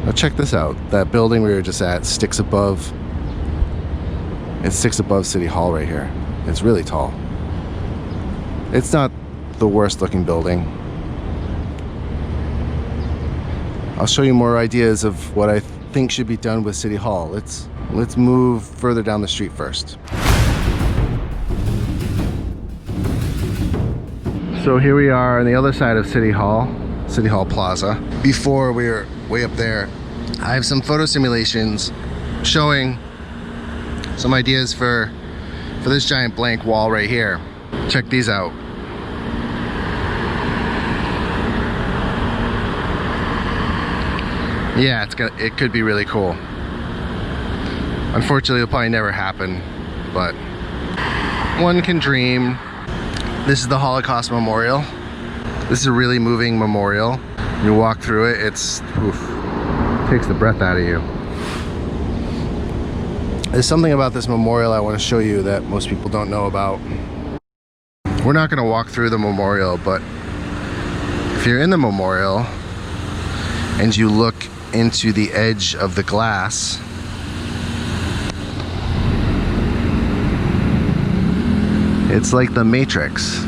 Now check this out. That building we were just at sticks above. It sticks above City Hall right here. It's really tall. It's not the worst looking building. I'll show you more ideas of what I think should be done with City Hall. Let's move further down the street first. So here we are on the other side of City Hall Plaza. Before we were way up there. I have some photo simulations showing some ideas for this giant blank wall right here. Check these out. Yeah, it could be really cool. Unfortunately, it'll probably never happen, but one can dream. This is the Holocaust Memorial. This is a really moving memorial. You walk through it, it takes the breath out of you. There's something about this memorial I want to show you that most people don't know about. We're not going to walk through the memorial, but if you're in the memorial and you look into the edge of the glass, it's like the Matrix.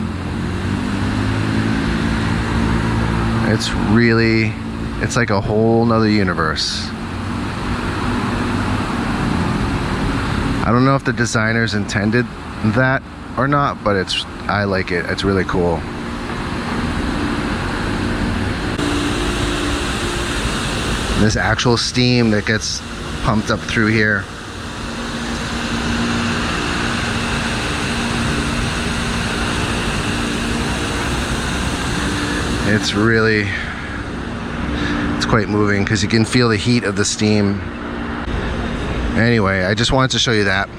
It's like a whole nother universe. I don't know if the designers intended that or not, but I like it. It's really cool. This actual steam that gets pumped up through here. It's quite moving because you can feel the heat of the steam. Anyway, I just wanted to show you that.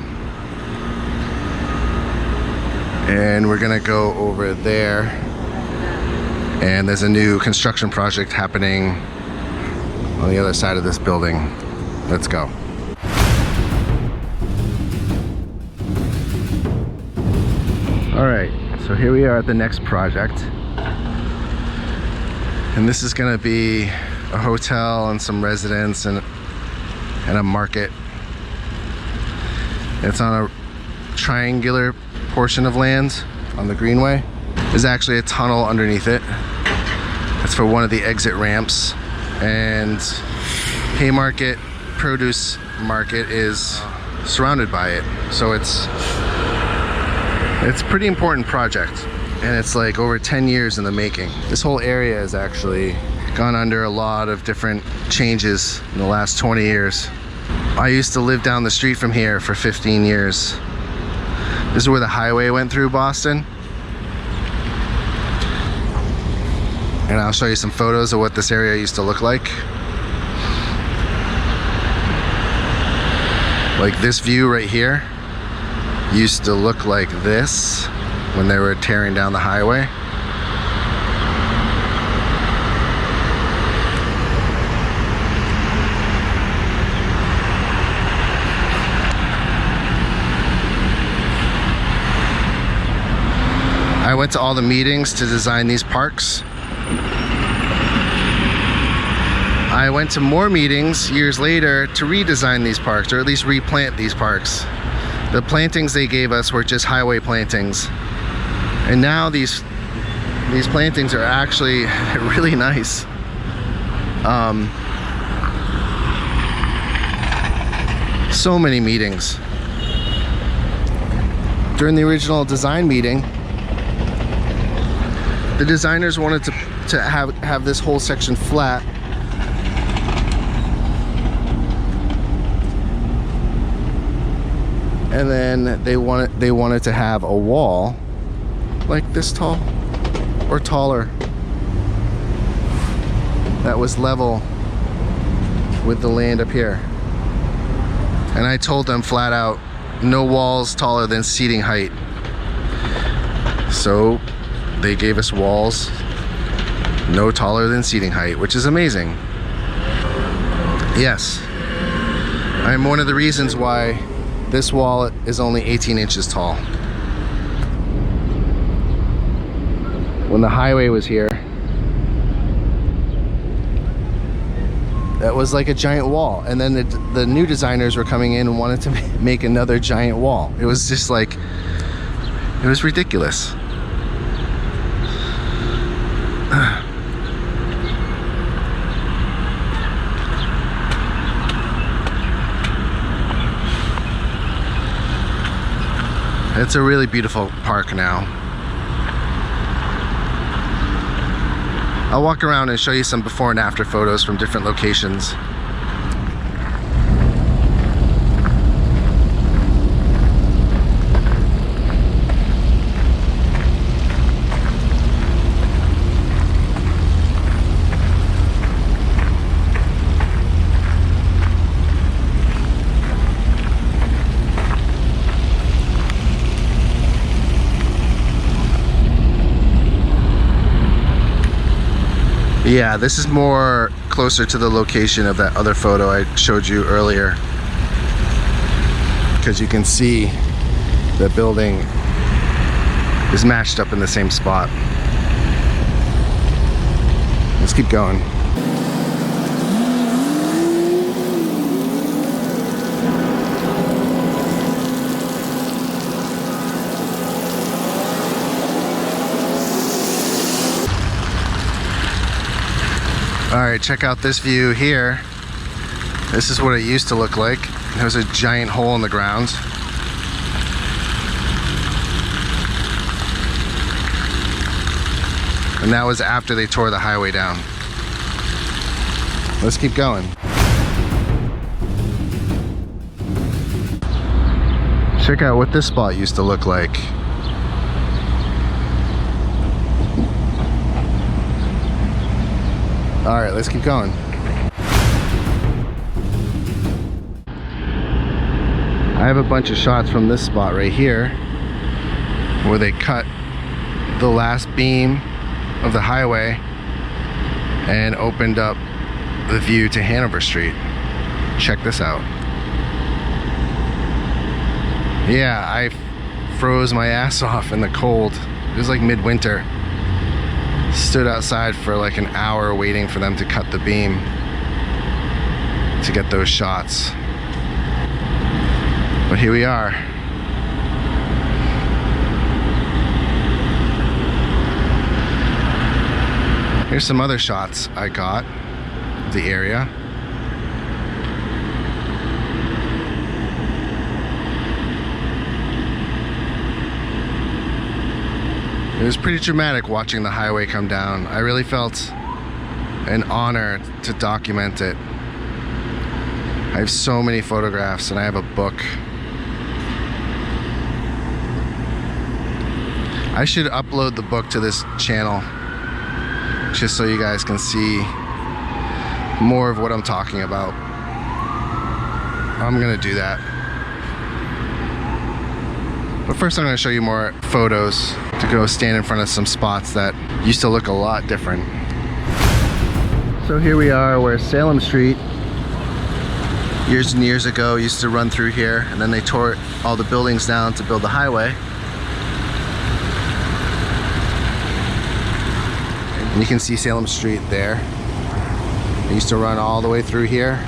And we're gonna go over there. And there's a new construction project happening on the other side of this building. Let's go. All right, so here we are at the next project. And this is gonna be a hotel and some residents and a market. It's on a triangular portion of land on the Greenway. There's actually a tunnel underneath it. That's for one of the exit ramps. And Haymarket Produce Market is surrounded by it. So it's a pretty important project. And it's like over 10 years in the making. This whole area has actually gone under a lot of different changes in the last 20 years. I used to live down the street from here for 15 years. This is where the highway went through Boston. And I'll show you some photos of what this area used to look like. Like this view right here used to look like this when they were tearing down the highway. I went to all the meetings to design these parks. I went to more meetings years later to redesign these parks, or at least replant these parks. The plantings they gave us were just highway plantings. And now these plantings are actually really nice. So many meetings. During the original design meeting, the designers wanted to have this whole section flat. And then they wanted to have a wall like this tall or taller that was level with the land up here. And I told them flat out, no walls taller than seating height. So they gave us walls no taller than seating height, which is amazing. Yes, I'm one of the reasons why this wall is only 18 inches tall. When the highway was here, that was like a giant wall. And then the new designers were coming in and wanted to make another giant wall. It was just like, it was ridiculous. It's a really beautiful park now. I'll walk around and show you some before and after photos from different locations. Yeah, this is more closer to the location of that other photo I showed you earlier, because you can see the building is matched up in the same spot. Let's keep going. Alright, check out this view here. This is what it used to look like. There was a giant hole in the ground. And that was after they tore the highway down. Let's keep going. Check out what this spot used to look like. All right, let's keep going. I have a bunch of shots from this spot right here where they cut the last beam of the highway and opened up the view to Hanover Street. Check this out. Yeah, I froze my ass off in the cold. It was like midwinter. Stood outside for like an hour waiting for them to cut the beam to get those shots. But here we are. Here's some other shots I got of the area. It was pretty dramatic watching the highway come down. I really felt an honor to document it. I have so many photographs and I have a book. I should upload the book to this channel just so you guys can see more of what I'm talking about. I'm gonna do that. But first I'm gonna show you more photos to go stand in front of some spots that used to look a lot different. So here we are where Salem Street years and years ago used to run through here, and then they tore all the buildings down to build the highway. And you can see Salem Street there. It used to run all the way through here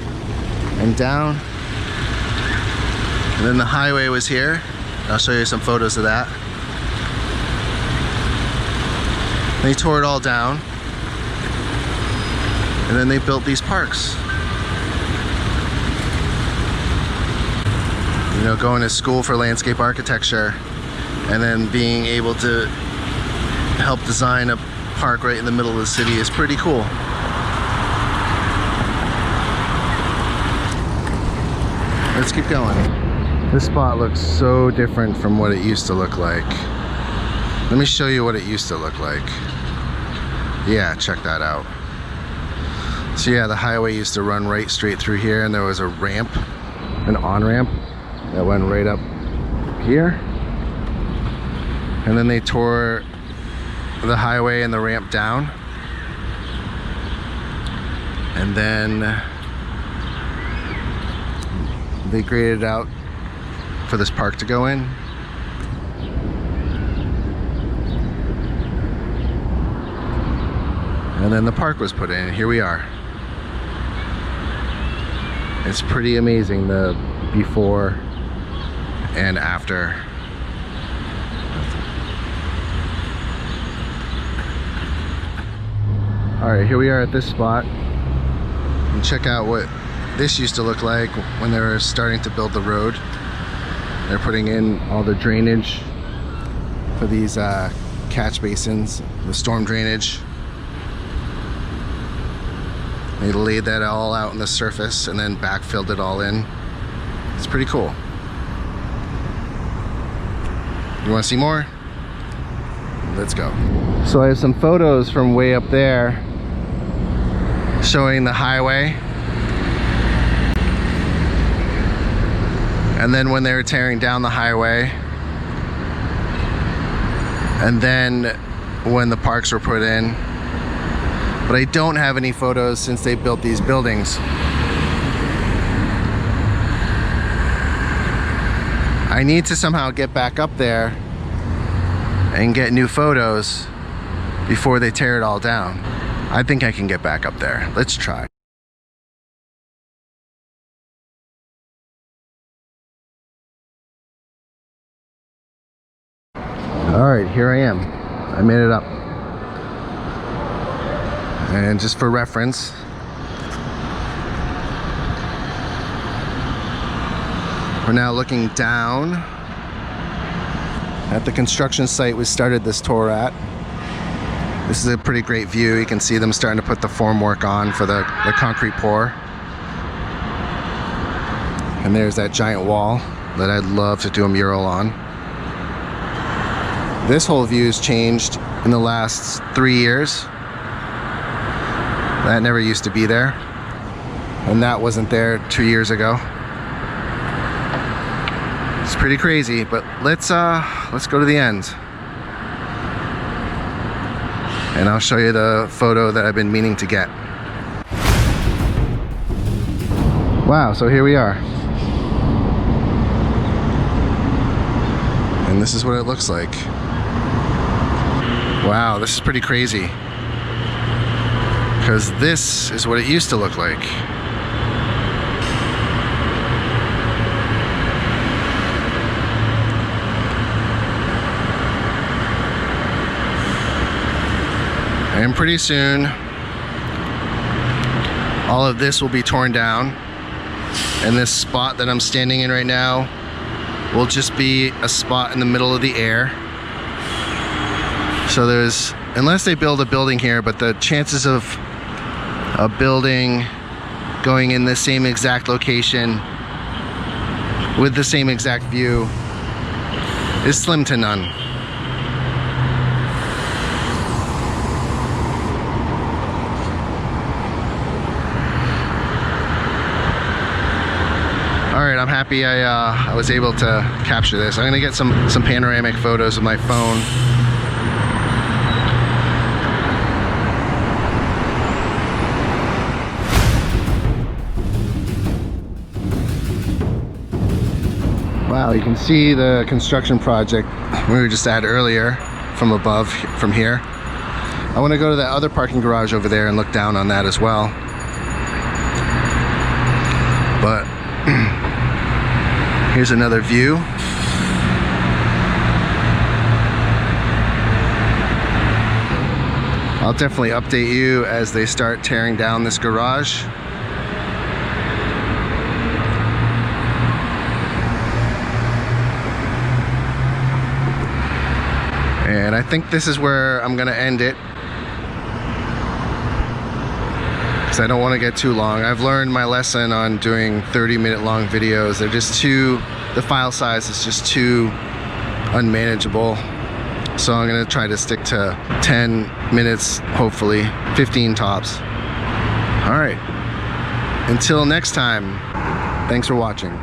and down. And then the highway was here. I'll show you some photos of that. They tore it all down, and then they built these parks. You know, going to school for landscape architecture and then being able to help design a park right in the middle of the city is pretty cool. Let's keep going. This spot looks so different from what it used to look like. Let me show you what it used to look like. Yeah, check that out. So yeah, the highway used to run right straight through here, and there was a ramp, an on-ramp that went right up here. And then they tore the highway and the ramp down. And then they graded out for this park to go in. And then the park was put in. Here we are. It's pretty amazing, the before and after. All right, here we are at this spot. And check out what this used to look like when they were starting to build the road. They're putting in all the drainage for these catch basins, the storm drainage. They laid that all out on the surface and then backfilled it all in. It's pretty cool. You want to see more? Let's go. So I have some photos from way up there showing the highway. And then when they were tearing down the highway. And then when the parks were put in. But I don't have any photos since they built these buildings. I need to somehow get back up there and get new photos before they tear it all down. I think I can get back up there. Let's try. All right, here I am. I made it up. And just for reference, we're now looking down at the construction site we started this tour at. This is a pretty great view. You can see them starting to put the formwork on for the concrete pour. And there's that giant wall that I'd love to do a mural on. This whole view has changed in the last 3 years. That never used to be there. And that wasn't there 2 years ago. It's pretty crazy, but let's go to the end. And I'll show you the photo that I've been meaning to get. Wow, so here we are. And this is what it looks like. Wow, this is pretty crazy. Because this is what it used to look like. And pretty soon, all of this will be torn down. And this spot that I'm standing in right now will just be a spot in the middle of the air. So there's, unless they build a building here, but the chances of a building going in the same exact location with the same exact view is slim to none. All right, I'm happy I was able to capture this. I'm gonna get some panoramic photos with my phone. Wow, you can see the construction project we were just at earlier from above, from here. I want to go to that other parking garage over there and look down on that as well. But here's another view. I'll definitely update you as they start tearing down this garage. And I think this is where I'm gonna end it, because I don't want to get too long. I've learned my lesson on doing 30-minute long videos. They're just too, the file size is just too unmanageable. So I'm gonna try to stick to 10 minutes, hopefully 15 tops. All right, until next time, thanks for watching.